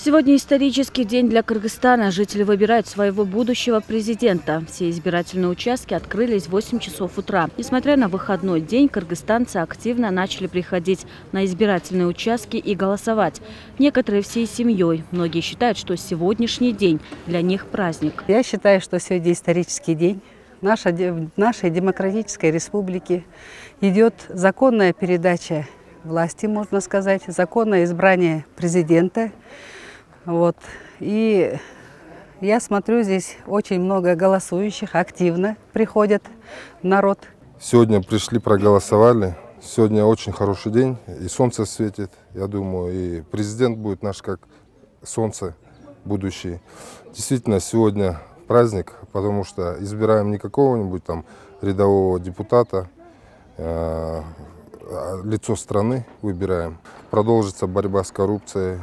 Сегодня исторический день для Кыргызстана. Жители выбирают своего будущего президента. Все избирательные участки открылись в 8 часов утра. Несмотря на выходной день, кыргызстанцы активно начали приходить на избирательные участки и голосовать. Некоторые всей семьей. Многие считают, что сегодняшний день для них праздник. Я считаю, что сегодня исторический день. В нашей демократической республике идет законная передача власти, можно сказать, законное избрание президента. И я смотрю, здесь очень много голосующих, активно приходит народ. Сегодня пришли, проголосовали. Сегодня очень хороший день, и солнце светит, я думаю, и президент будет наш как солнце будущий. Действительно, сегодня праздник, потому что избираем не какого-нибудь там рядового депутата, лицо страны выбираем. Продолжится борьба с коррупцией,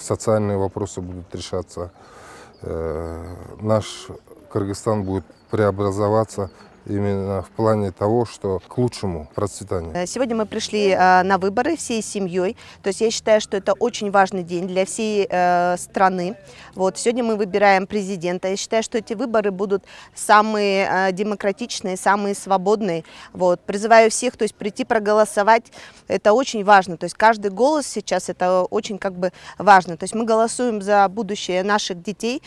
социальные вопросы будут решаться. Наш Кыргызстан будет преобразоваться именно в плане того, что к лучшему процветанию. Сегодня мы пришли на выборы всей семьей. То есть я считаю, что это очень важный день для всей страны. Сегодня мы выбираем президента. Я считаю, что эти выборы будут самые демократичные, самые свободные. Призываю всех, то есть прийти проголосовать. Это очень важно. То есть каждый голос сейчас это очень важно. То есть мы голосуем за будущее наших детей,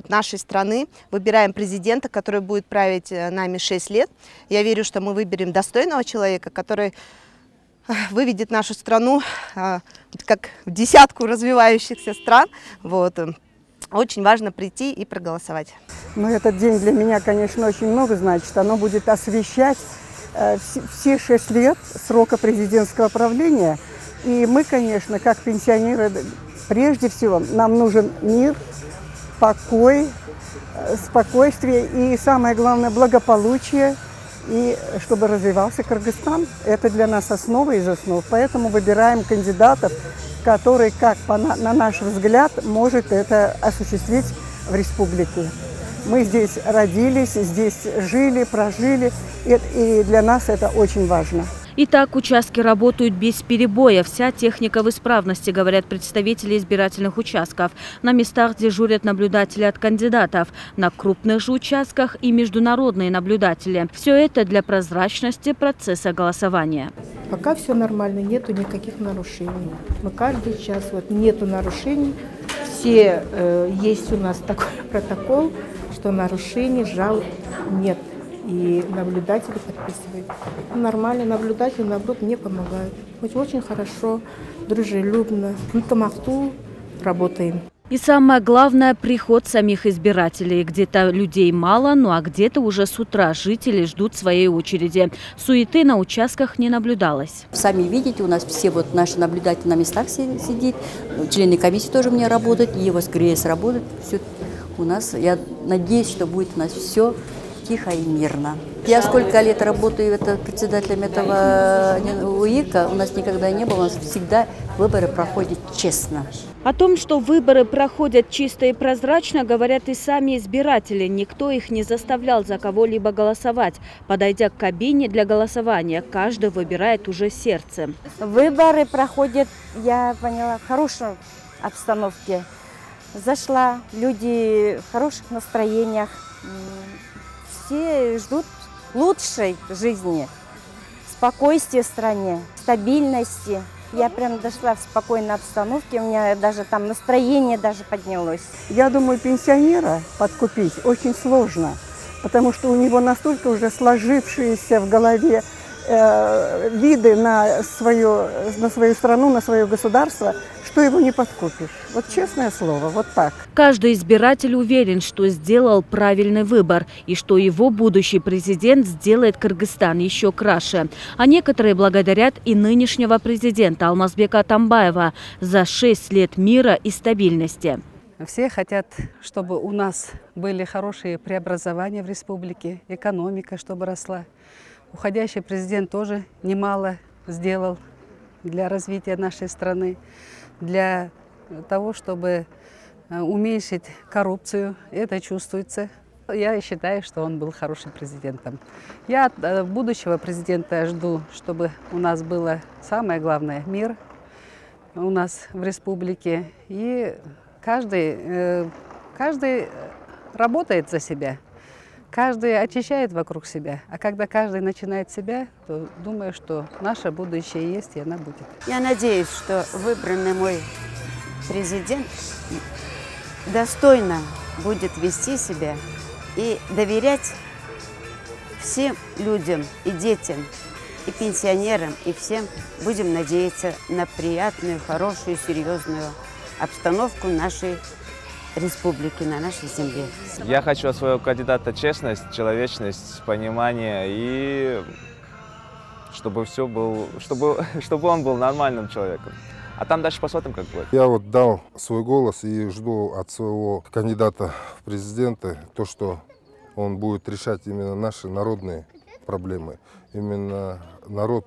нашей страны. Выбираем президента, который будет править нами 6 лет. Я верю, что мы выберем достойного человека, который выведет нашу страну как в десятку развивающихся стран. Очень важно прийти и проголосовать. Этот день для меня, конечно, очень много значит. Оно будет освещать все 6 лет срока президентского правления. И мы, конечно, как пенсионеры, прежде всего, нам нужен мир, покой, спокойствие и, самое главное, благополучие, и чтобы развивался Кыргызстан. Это для нас основа из основ. Поэтому выбираем кандидатов, который, на наш взгляд, может это осуществить в республике. Мы здесь родились, здесь жили, прожили, и для нас это очень важно. Итак, участки работают без перебоя. Вся техника в исправности, говорят представители избирательных участков. На местах дежурят наблюдатели от кандидатов. На крупных же участках и международные наблюдатели. Все это для прозрачности процесса голосования. Пока все нормально, нету никаких нарушений. Мы каждый час, нету нарушений. Есть у нас такой протокол, что нарушений, жалоб нет. И наблюдатели подписывают. Нормально, наблюдатели, наоборот, мне помогают. Очень хорошо, дружелюбно, ынтымактуу работаем. И самое главное – приход самих избирателей. Где-то людей мало, а где-то уже с утра жители ждут своей очереди. Суеты на участках не наблюдалось. Сами видите, у нас все наши наблюдатели на местах сидят, члены комиссии тоже у меня работают, ЕВС работает. Все у нас, я надеюсь, что будет у нас все тихо и мирно. Я сколько лет работаю председателем этого УИКа, у нас никогда не было, у нас всегда выборы проходят честно. О том, что выборы проходят чисто и прозрачно, говорят и сами избиратели. Никто их не заставлял за кого-либо голосовать. Подойдя к кабине для голосования, каждый выбирает уже сердцем. Выборы проходят, я поняла, в хорошей обстановке. Зашла, люди в хороших настроениях. Все ждут лучшей жизни, спокойствия в стране, стабильности. Я прям дошла в спокойной обстановке, у меня даже там настроение поднялось. Я думаю, пенсионера подкупить очень сложно, потому что у него настолько уже сложившиеся в голове виды на свою страну, на свое государство, что его не подкупишь. Честное слово, так. Каждый избиратель уверен, что сделал правильный выбор и что его будущий президент сделает Кыргызстан еще краше. А некоторые благодарят и нынешнего президента Алмазбека Атамбаева за 6 лет мира и стабильности. Все хотят, чтобы у нас были хорошие преобразования в республике, экономика, чтобы росла. Уходящий президент тоже немало сделал для развития нашей страны, для того, чтобы уменьшить коррупцию. Это чувствуется. Я считаю, что он был хорошим президентом. Я от будущего президента жду, чтобы у нас было самое главное – мир, у нас в республике. И каждый работает за себя. Каждый очищает вокруг себя. А когда каждый начинает себя, то думаю, что наше будущее есть, и она будет. Я надеюсь, что выбранный мой президент достойно будет вести себя и доверять всем людям, и детям, и пенсионерам, и всем. Будем надеяться на приятную, хорошую, серьезную обстановку нашей республики, на нашей земле. Я хочу от своего кандидата честность, человечность, понимание и чтобы он был нормальным человеком. А там дальше посмотрим, как будет. Я вот дал свой голос и жду от своего кандидата в президенты то, что он будет решать именно наши народные проблемы. Именно народ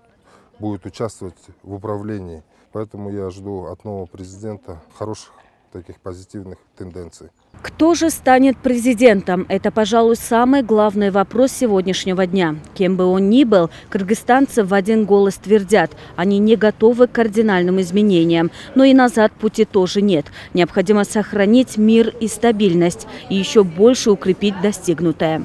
будет участвовать в управлении. Поэтому я жду от нового президента хороших таких позитивных тенденций. Кто же станет президентом? Это, пожалуй, самый главный вопрос сегодняшнего дня. Кем бы он ни был, кыргызстанцы в один голос твердят, они не готовы к кардинальным изменениям. Но и назад пути тоже нет. Необходимо сохранить мир и стабильность и еще больше укрепить достигнутое.